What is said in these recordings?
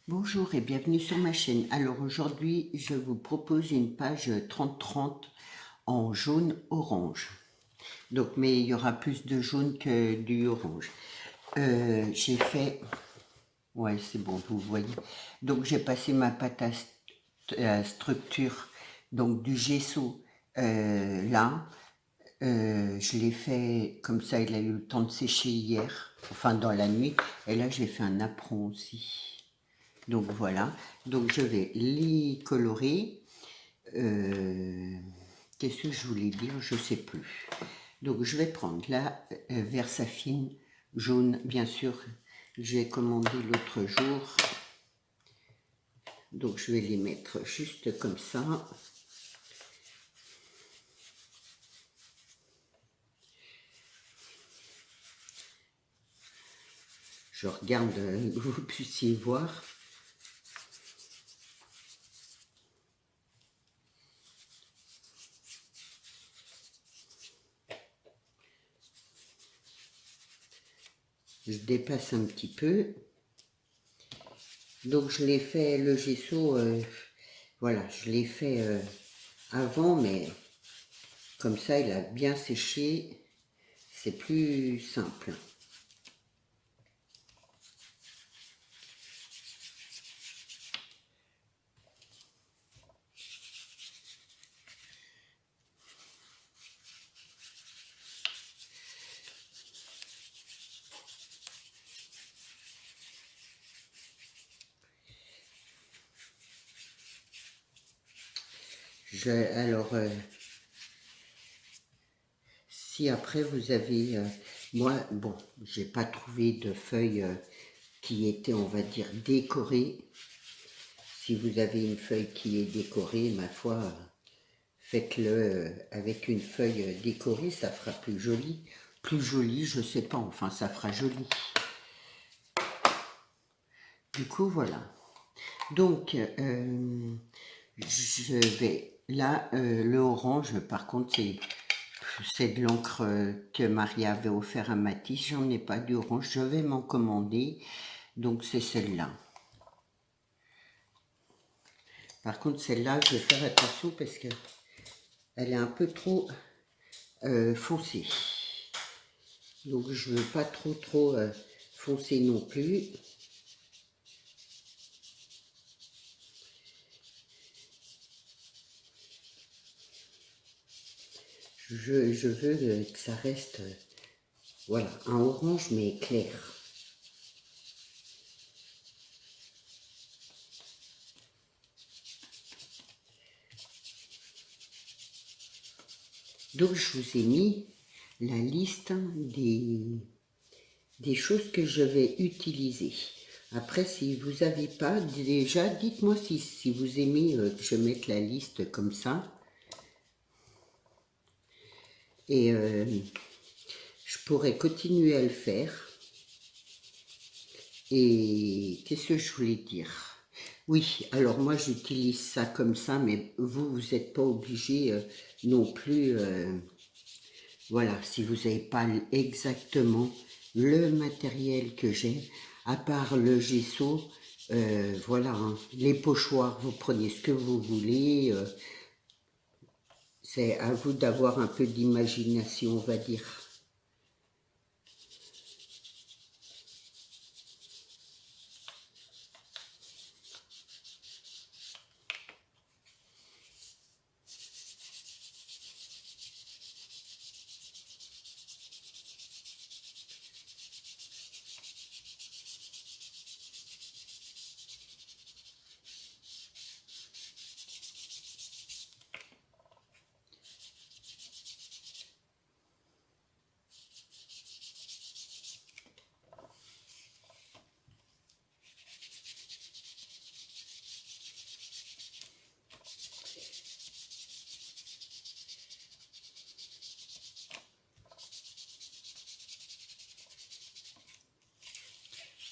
Bonjour et bienvenue sur ma chaîne. Alors aujourd'hui, je vous propose une page 30-30 en jaune-orange. Donc, mais il y aura plus de jaune que du orange. J'ai fait... Ouais, c'est bon, vous voyez. Donc, j'ai passé ma pâte à structure, donc du gesso là. Je l'ai fait comme ça, il a eu le temps de sécher hier, enfin dans la nuit. Et là, j'ai fait un apron aussi. Donc voilà, donc je vais les colorer. Qu'est-ce que je voulais dire? Je ne sais plus. Donc je vais prendre la Versafine jaune, bien sûr, j'ai commandé l'autre jour. Donc je vais les mettre juste comme ça. Je regarde que vous puissiez voir. Je dépasse un petit peu. Donc je l'ai fait, le gesso, voilà, je l'ai fait avant, mais comme ça il a bien séché, c'est plus simple. Alors, si après vous avez, moi, bon, j'ai pas trouvé de feuilles qui étaient, on va dire, décorées. Si vous avez une feuille qui est décorée, ma foi, faites-le avec une feuille décorée, ça fera plus joli. Plus joli, je sais pas, enfin, ça fera joli. Du coup, voilà. Donc, je vais, là, le orange, par contre, c'est de l'encre que Maria avait offert à Mathis. J'en ai pas d'orange, je vais m'en commander. Donc, c'est celle-là. Par contre, celle-là, je vais faire attention parce que elle est un peu trop foncée. Donc, je veux pas trop foncé non plus. Je veux que ça reste, voilà, un orange mais clair. Donc, je vous ai mis la liste des choses que je vais utiliser. Après, si vous n'avez pas, déjà, dites-moi si vous aimez que je mette la liste comme ça. Et je pourrais continuer à le faire. Et qu'est-ce que je voulais dire? Oui, alors moi j'utilise ça comme ça, mais vous n'êtes pas obligé non plus. Voilà, si vous n'avez pas exactement le matériel que j'ai, à part le gesso, voilà, hein, les pochoirs, vous prenez ce que vous voulez. C'est à vous d'avoir un peu d'imagination, on va dire.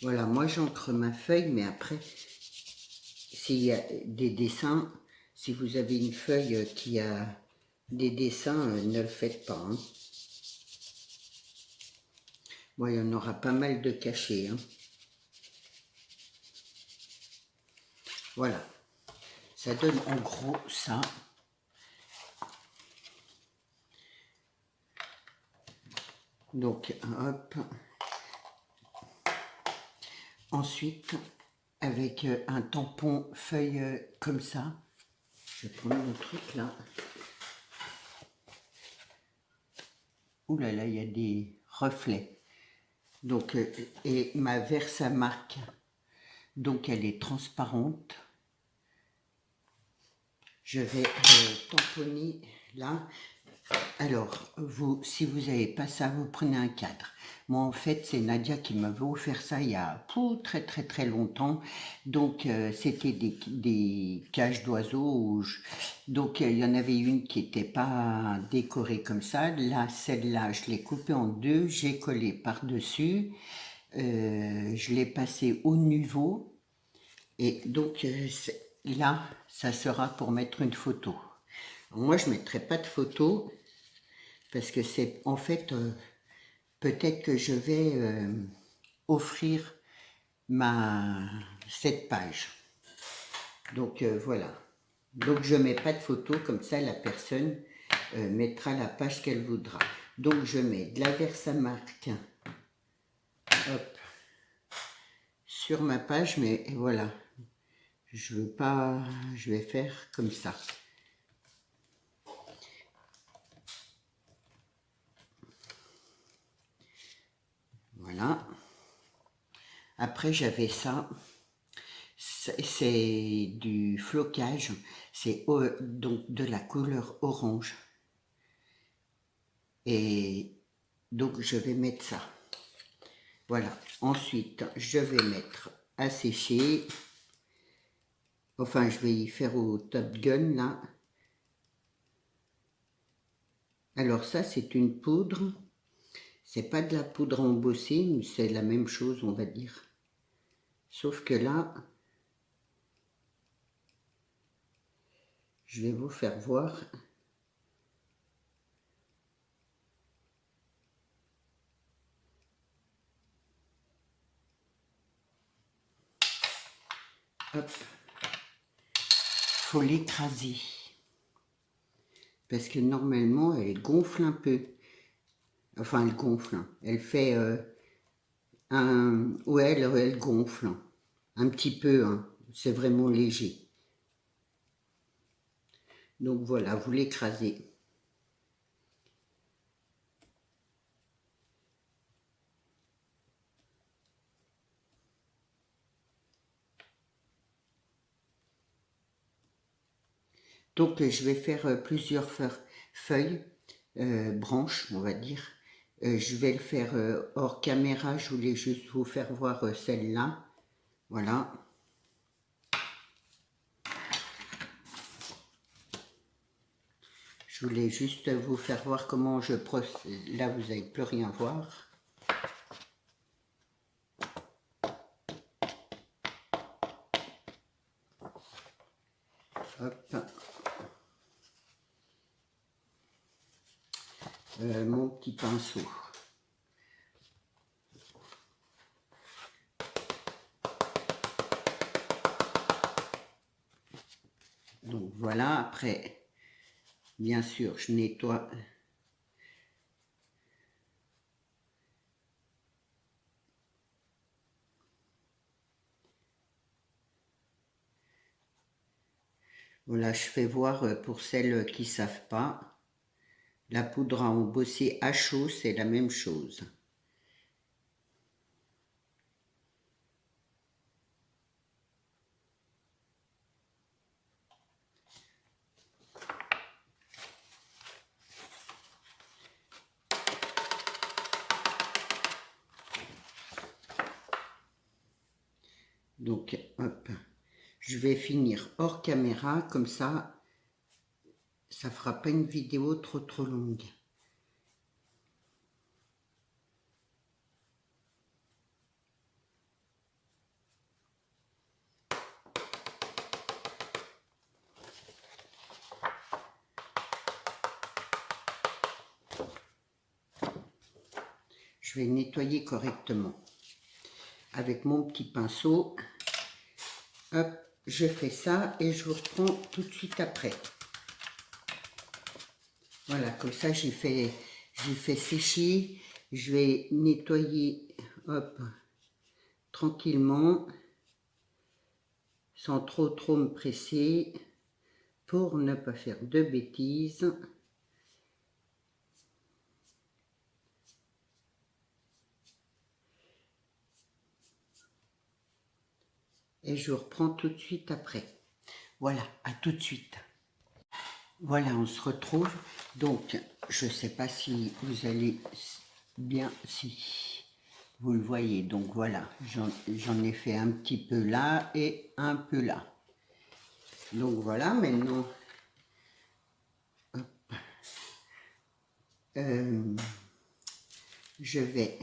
Voilà, moi j'encre ma feuille, mais après, s'il y a des dessins, si vous avez une feuille qui a des dessins, ne le faites pas. Hein. Bon, il y en aura pas mal de cachés. Hein. Voilà, ça donne en gros ça. Donc, hop. Ensuite, avec un tampon feuille comme ça, je vais prendre mon truc là. Ouh là là, il y a des reflets. Donc, et ma Versamark, donc elle est transparente. Je vais tamponner là. Alors, vous, si vous n'avez pas ça, vous prenez un cadre. Moi, en fait, c'est Nadia qui m'avait offert ça il y a très longtemps. Donc, c'était des cages d'oiseaux. Donc, il y en avait une qui n'était pas décorée comme ça. Là, celle-là, je l'ai coupée en deux. J'ai collé par-dessus. Je l'ai passé au niveau. Et donc, là, ça sera pour mettre une photo. Moi, je ne mettrai pas de photo parce que c'est en fait, peut-être que je vais offrir cette page. Donc, voilà. Donc, je ne mets pas de photo, comme ça, la personne mettra la page qu'elle voudra. Donc, je mets de la Versamark hop, sur ma page, mais voilà. Je veux pas, je vais faire comme ça. Voilà. Après, j'avais ça. C'est du flocage. C'est donc de la couleur orange. Et donc, je vais mettre ça. Voilà. Ensuite, je vais mettre à sécher. Enfin, je vais y faire au Top Gun, là. Alors ça, c'est une poudre. C'est pas de la poudre embossée, mais c'est la même chose, on va dire. Sauf que là, je vais vous faire voir. Hop. Faut l'écraser. Parce que normalement, elle gonfle un peu. Enfin, elle gonfle. Elle fait ouais, elle gonfle. Un petit peu. Hein. C'est vraiment léger. Donc voilà, vous l'écrasez. Donc je vais faire plusieurs feuilles, branches, on va dire. Je vais le faire hors caméra, je voulais juste vous faire voir celle-là. Voilà. Je voulais juste vous faire voir comment je procède. Là, vous n'allez plus rien voir. Hop. Mon petit pinceau. Donc voilà, après, bien sûr, je nettoie. Voilà, je fais voir pour celles qui ne savent pas. La poudre à embosser à chaud, c'est la même chose. Donc, hop, je vais finir hors caméra, comme ça fera pas une vidéo trop longue. je vais nettoyer correctement. Avec mon petit pinceau, hop, je fais ça et je vous reprends tout de suite après. Voilà, comme ça j'ai fait sécher. Je vais nettoyer, hop, tranquillement, sans trop me presser, pour ne pas faire de bêtises. Et je vous reprends tout de suite après. Voilà, à tout de suite. Voilà, on se retrouve. Donc, je ne sais pas si vous allez bien, si vous le voyez. Donc voilà, j'en ai fait un petit peu là et un peu là. Donc voilà, maintenant, je vais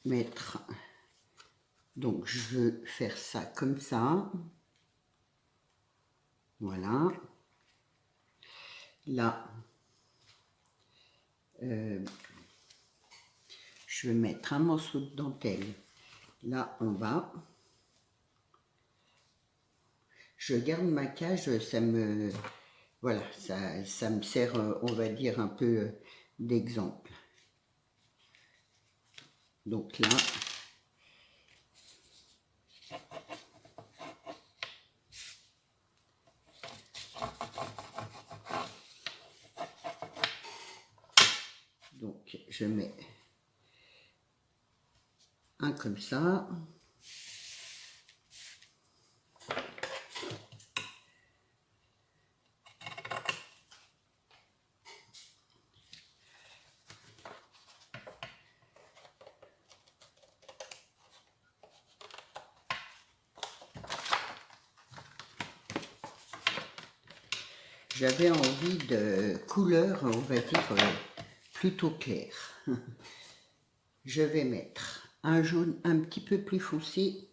mettre, donc je veux faire ça comme ça. Voilà. Là, je vais mettre un morceau de dentelle là en bas. Je garde ma cage, ça me, voilà, ça me sert, on va dire, un peu d'exemple. Donc là, donc je mets un comme ça. J'avais envie de couleur, on va dire, plutôt claire. Je vais mettre un jaune un petit peu plus foncé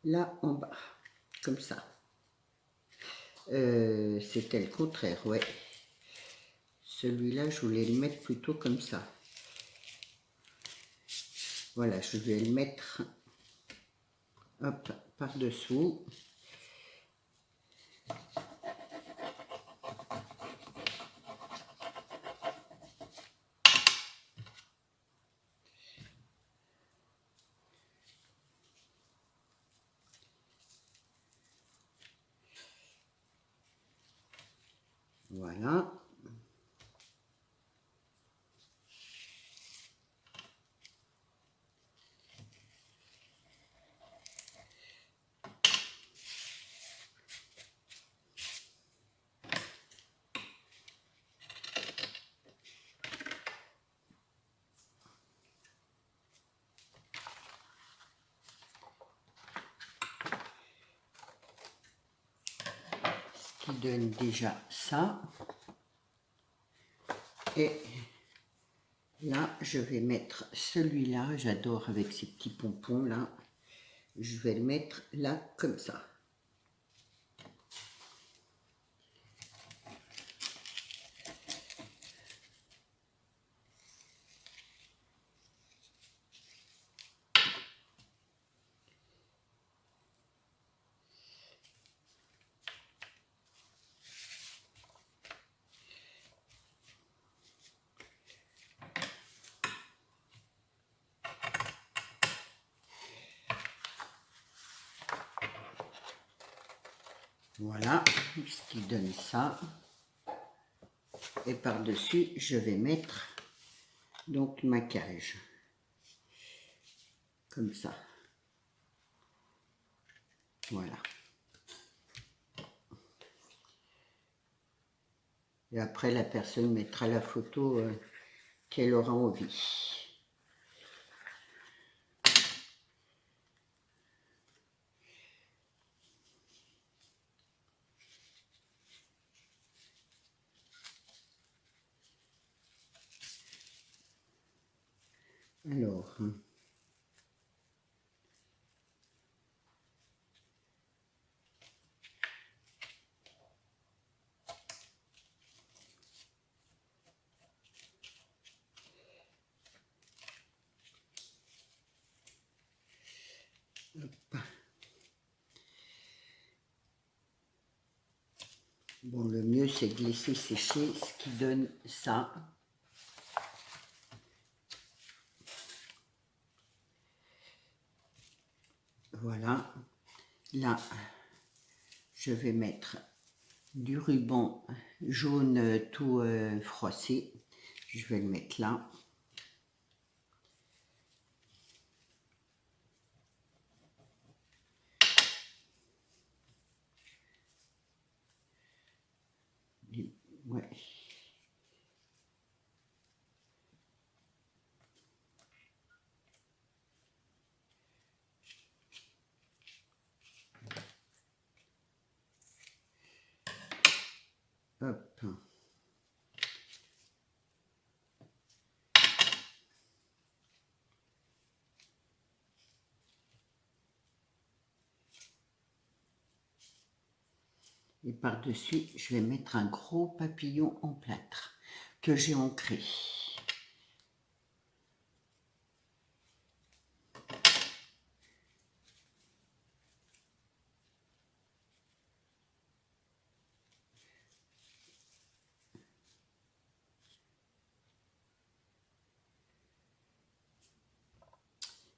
là en bas, comme ça. C'était le contraire, ouais. Celui-là, je voulais le mettre plutôt comme ça. Voilà, je vais le mettre, hop, par-dessous. Voilà. Ce qui donne déjà ça. Et là, je vais mettre celui-là, j'adore avec ces petits pompons là. Je vais le mettre là, comme ça. Voilà, ce qui donne ça. Et par-dessus, je vais mettre donc ma cage. Comme ça. Voilà. Et après, la personne mettra la photo qu'elle aura envie. Alors, Hop. Bon, le mieux c'est de laisser sécher, ce qui donne ça. Voilà. Là, je vais mettre du ruban jaune tout froissé. Je vais le mettre là. Ouais. Hop. Et par-dessus, je vais mettre un gros papillon en plâtre que j'ai ancré.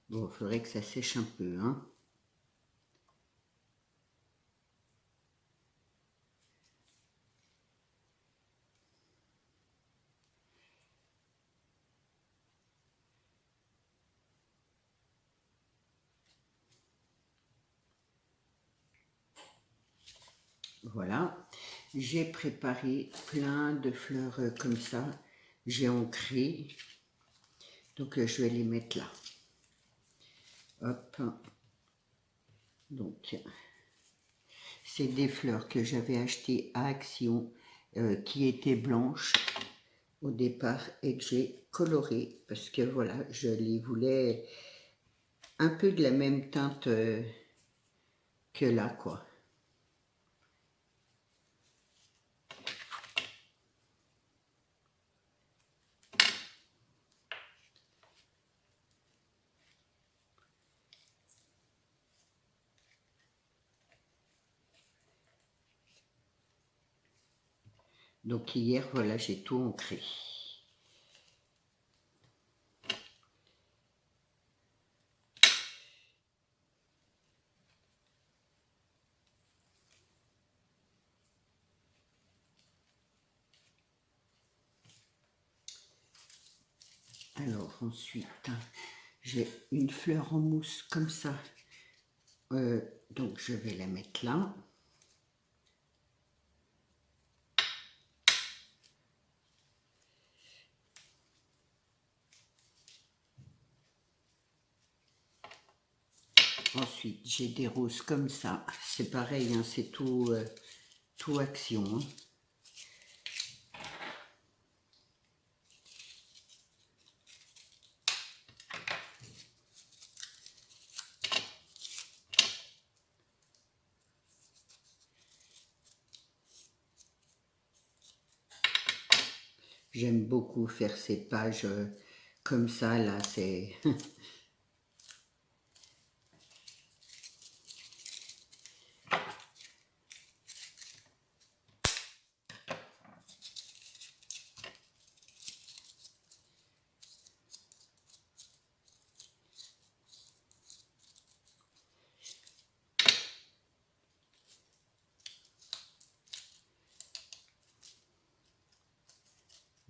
Bon, il faudrait que ça sèche un peu, hein. Voilà, j'ai préparé plein de fleurs comme ça, j'ai ancré, donc je vais les mettre là. Hop, donc c'est des fleurs que j'avais achetées à Action, qui étaient blanches au départ et que j'ai colorées parce que voilà, je les voulais un peu de la même teinte que là, quoi. Donc hier, voilà, j'ai tout ancré. Alors ensuite, j'ai une fleur en mousse comme ça. Donc je vais la mettre là. Ensuite, j'ai des roses comme ça. C'est pareil, hein, c'est tout, tout Action, hein. J'aime beaucoup faire ces pages comme ça, là, c'est...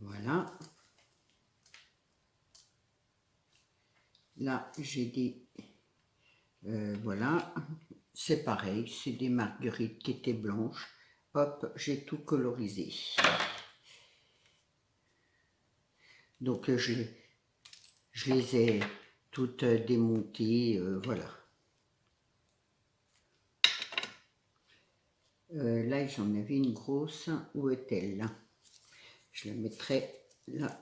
Voilà. Là, j'ai des... voilà. C'est pareil, c'est des marguerites qui étaient blanches. Hop, j'ai tout colorisé. Donc, je les ai toutes démontées, voilà. Là, j'en avais une grosse. Où est-elle? Je la mettrai là.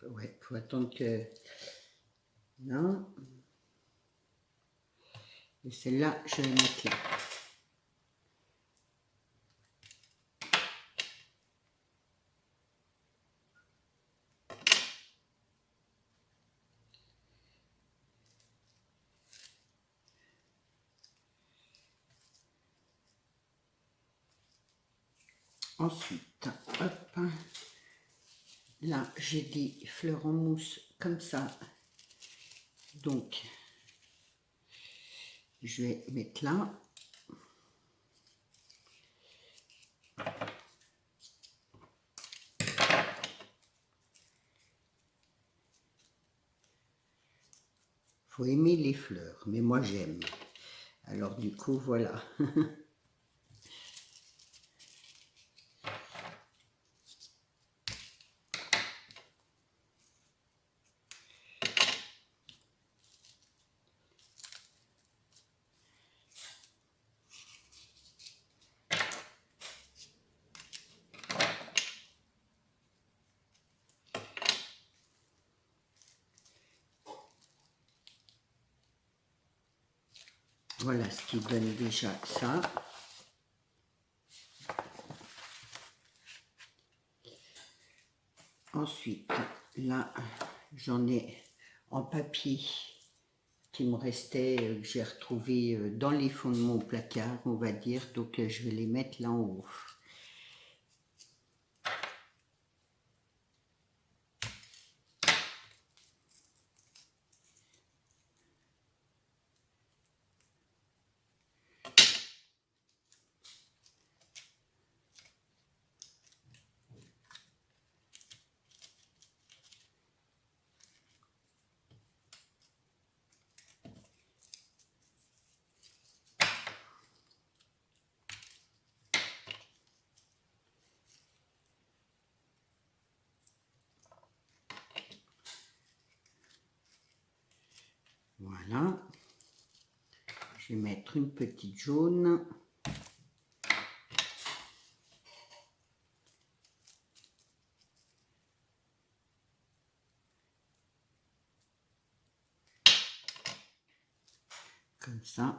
Ouais, faut attendre que... Non. Et celle-là, je vais mettre là. Ensuite, hop, là j'ai des fleurs en mousse comme ça, donc je vais mettre là. Faut aimer les fleurs, mais moi j'aime. Alors du coup, voilà. Voilà ce qui donne déjà ça. Ensuite, là, j'en ai en papier qui me restait, que j'ai retrouvé dans les fonds de mon placard, on va dire. Donc, je vais les mettre là en haut. Voilà. Je vais mettre une petite jaune. Comme ça.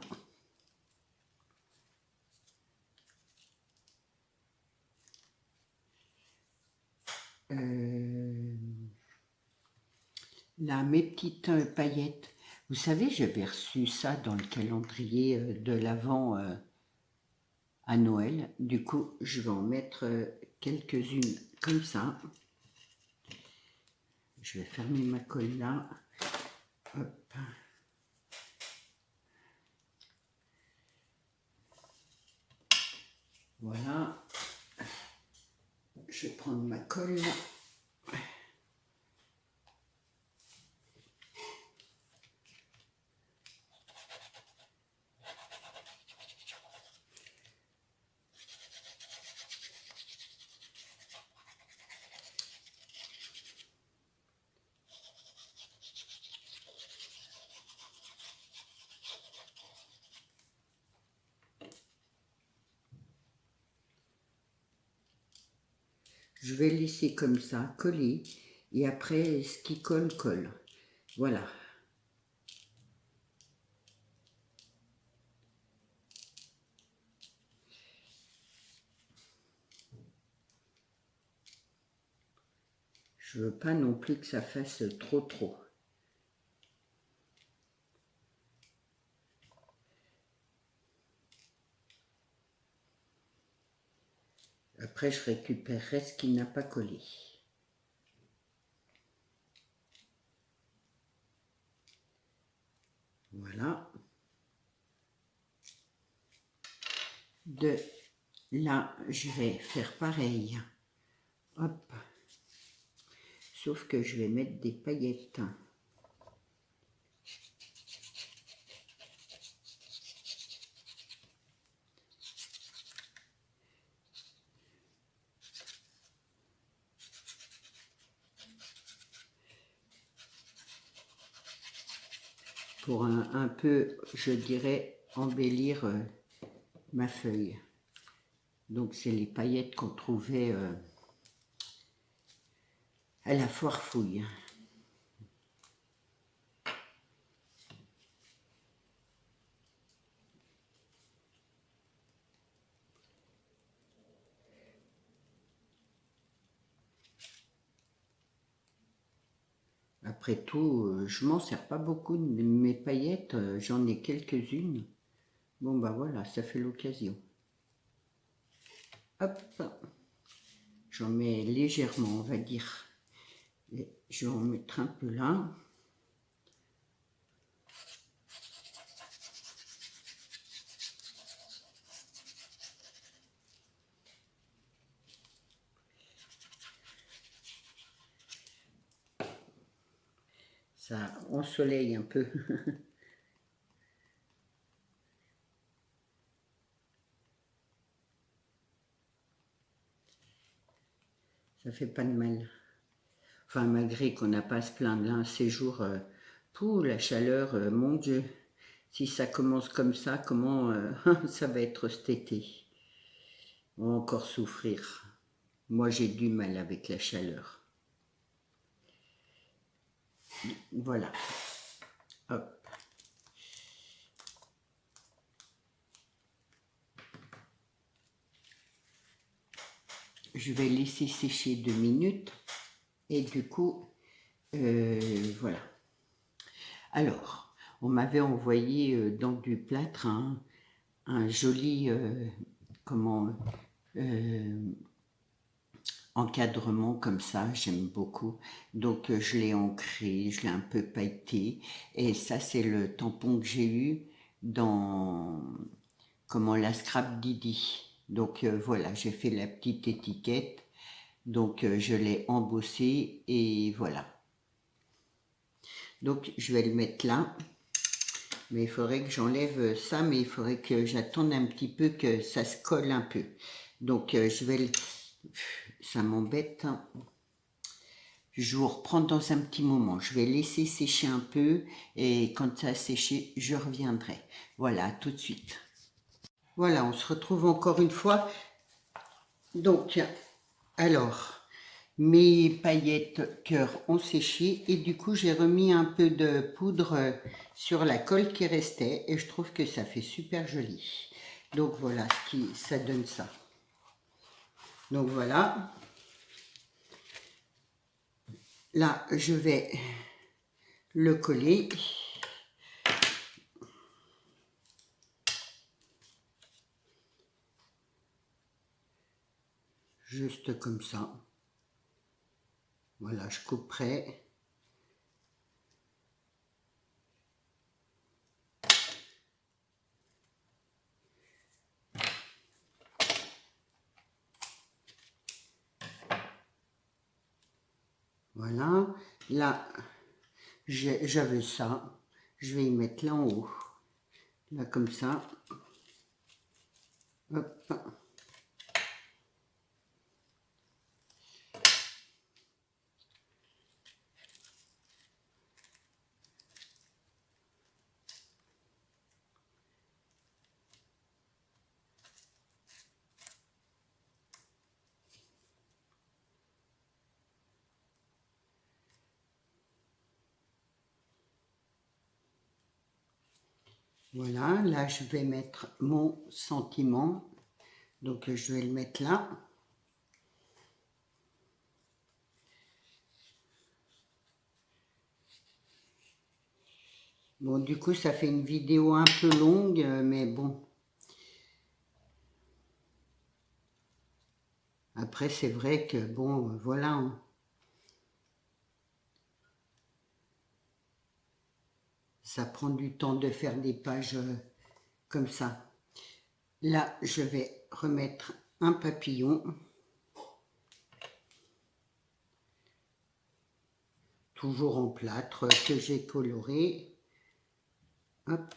Là, mes petites paillettes. Vous savez, j'avais reçu ça dans le calendrier de l'Avent à Noël. Du coup, je vais en mettre quelques-unes comme ça. Je vais fermer ma colle là. Hop. Voilà. Je vais prendre ma colle. Je vais laisser comme ça coller. Et après, ce qui colle, colle. Voilà. Je veux pas non plus que ça fasse trop. Après, je récupérerai ce qui n'a pas collé. Voilà. De là, je vais faire pareil. Hop. Sauf que je vais mettre des paillettes. Pour un peu, je dirais, embellir ma feuille. Donc c'est les paillettes qu'on trouvait à la foire fouille. Après tout, je m'en sers pas beaucoup de mes paillettes, j'en ai quelques-unes. Bon bah voilà, ça fait l'occasion. Hop, j'en mets légèrement, on va dire. Et je vais en mettre un peu là. Ça ensoleille un peu. Ça fait pas de mal. Enfin, malgré qu'on n'a pas à se plaindre, hein, ces jours, pour la chaleur, mon Dieu, si ça commence comme ça, comment ça va être cet été? On va encore souffrir. Moi, j'ai du mal avec la chaleur. Voilà. Hop. Je vais laisser sécher 2 minutes. Et du coup, voilà. Alors, on m'avait envoyé dans du plâtre un joli comment encadrement comme ça, j'aime beaucoup. Donc je l'ai ancré, je l'ai un peu pailleté. Et ça, c'est le tampon que j'ai eu dans comment la Scrap Didi. Donc voilà, j'ai fait la petite étiquette. Donc je l'ai embossé et voilà. Donc je vais le mettre là. Mais il faudrait que j'enlève ça, mais il faudrait que j'attende un petit peu que ça se colle un peu. Donc je vais le... Ça m'embête. Hein. Je vous reprends dans un petit moment. Je vais laisser sécher un peu et quand ça a séché, je reviendrai. Voilà, tout de suite. Voilà, on se retrouve encore une fois. Donc, alors, mes paillettes cœur ont séché et du coup, j'ai remis un peu de poudre sur la colle qui restait et je trouve que ça fait super joli. Donc voilà, ça donne ça. Donc voilà. Là, je vais le coller. Juste comme ça. Voilà, je couperai. Voilà. Là, j'avais ça. Je vais y mettre là en haut. Là, comme ça. Hop. Voilà, là je vais mettre mon sentiment. Donc je vais le mettre là. Bon, du coup ça fait une vidéo un peu longue, mais bon. Après c'est vrai que bon, voilà. Hein. Ça prend du temps de faire des pages comme ça. Là je vais remettre un papillon. Toujours en plâtre que j'ai coloré. Hop.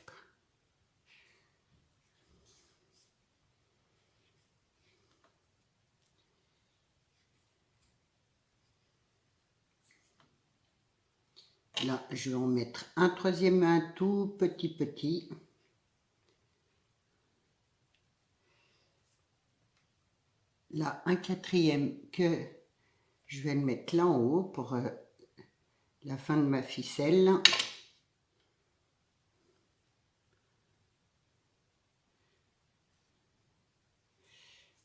Là, je vais en mettre un troisième, un tout petit. Là, un quatrième que Je vais le mettre là en haut pour la fin de ma ficelle.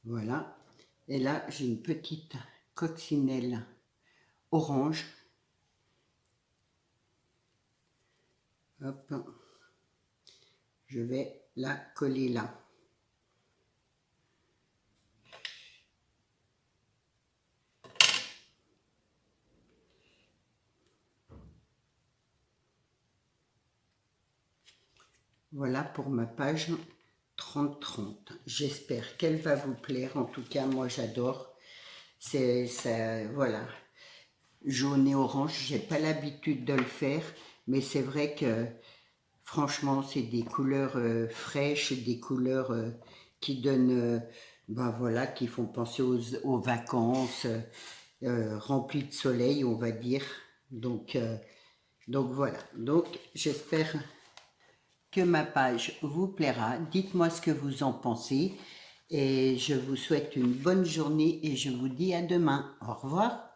Voilà. Et là, j'ai une petite coccinelle orange. Hop. Je vais la coller là. Voilà pour ma page 30-30. J'espère qu'elle va vous plaire. En tout cas, moi j'adore. C'est ça, voilà. Jaune et orange, j'ai pas l'habitude de le faire, mais c'est vrai que franchement, c'est des couleurs fraîches, des couleurs qui donnent, ben voilà, qui font penser aux vacances, remplies de soleil, on va dire. Donc voilà. Donc j'espère que ma page vous plaira. Dites-moi ce que vous en pensez et je vous souhaite une bonne journée et je vous dis à demain. Au revoir.